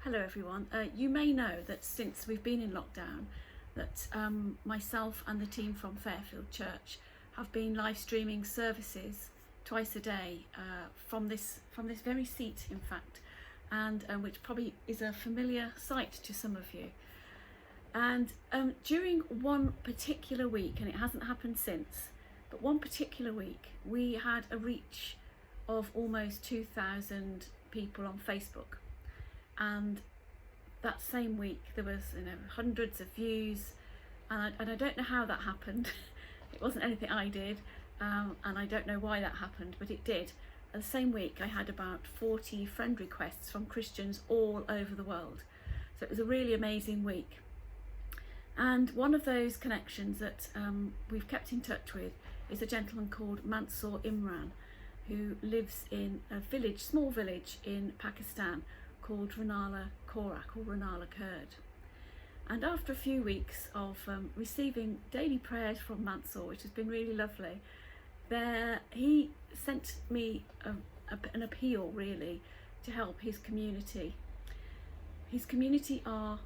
Hello everyone. You may know that since we've been in lockdown that myself and the team from Fairfield Church have been live streaming services twice a day from this very seat, in fact, and which probably is a familiar sight to some of you. And during one particular week, and it hasn't happened since, but one particular week we had a reach of almost 2,000 people on Facebook. And that same week there was hundreds of views, and I don't know how that happened. It wasn't anything I did, and I don't know why that happened, but it did. And the same week I had about 40 friend requests from Christians all over the world. So it was a really amazing week. And one of those connections that we've kept in touch with is a gentleman called Mansoor Imran, who lives in a village, small village in Pakistan, called Renala Khurd. And after a few weeks of receiving daily prayers from Mansoor, which has been really lovely, he sent me an appeal really to help his community. His community are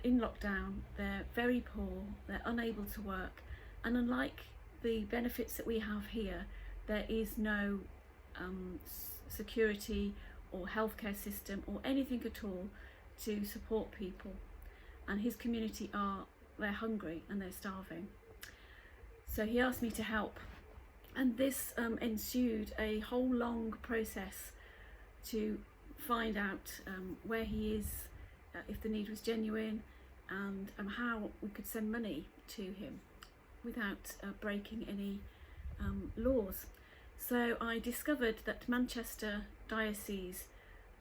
in lockdown, they're very poor, they're unable to work, and unlike the benefits that we have here, there is no security or healthcare system or anything at all to support people. And his community they're hungry and they're starving. So he asked me to help, and this ensued a whole long process to find out where he is, if the need was genuine, and how we could send money to him without breaking any laws. So I discovered that Manchester Diocese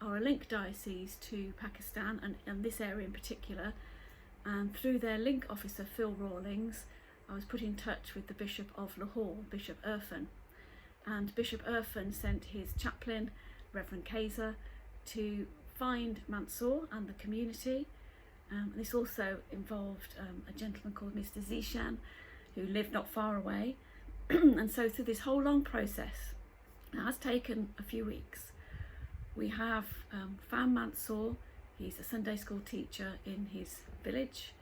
are a link diocese to Pakistan and this area in particular, and through their link officer Phil Rawlings I was put in touch with the Bishop of Lahore, Bishop Irfan, and Bishop Irfan sent his chaplain Reverend Kaiser to find Mansoor and the community. This also involved a gentleman called Mr. Zishan, who lived not far away. And so through this whole long process, it has taken a few weeks, we have found Mansoor. He's a Sunday school teacher in his village,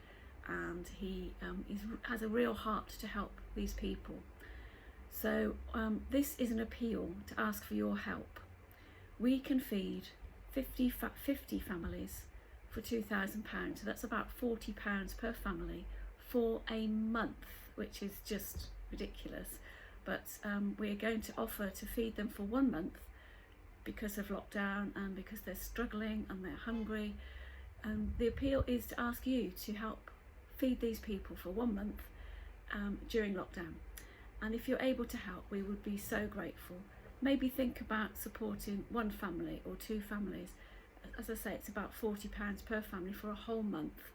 and he has a real heart to help these people. So this is an appeal to ask for your help. We can feed 50 families for £2,000, so that's about £40 per family for a month, which is just ridiculous. But we're going to offer to feed them for 1 month because of lockdown and because they're struggling and they're hungry. And the appeal is to ask you to help feed these people for 1 month during lockdown. And if you're able to help, we would be so grateful. Maybe think about supporting one family or two families. As I say, it's about £40 per family for a whole month.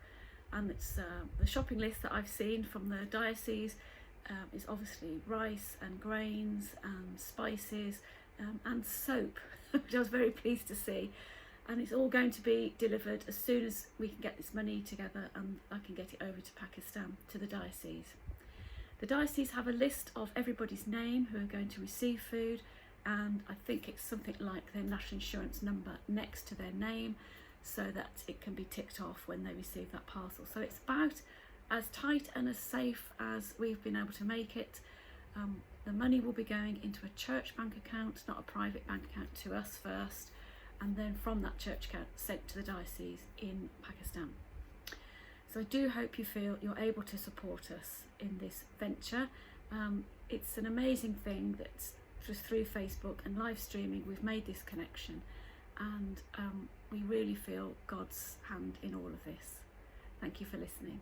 And it's the shopping list that I've seen from the diocese is obviously rice and grains and spices and soap, which I was very pleased to see. And it's all going to be delivered as soon as we can get this money together and I can get it over to Pakistan, to the diocese. The diocese have a list of everybody's name who are going to receive food, and I think it's something like their national insurance number next to their name, so that it can be ticked off when they receive that parcel. So it's about as tight and as safe as we've been able to make it. The money will be going into a church bank account, not a private bank account, to us first, and then from that church account sent to the diocese in Pakistan. So I do hope you feel you're able to support us in this venture. It's an amazing thing that just through Facebook and live streaming we've made this connection, and we really feel God's hand in all of this. Thank you for listening.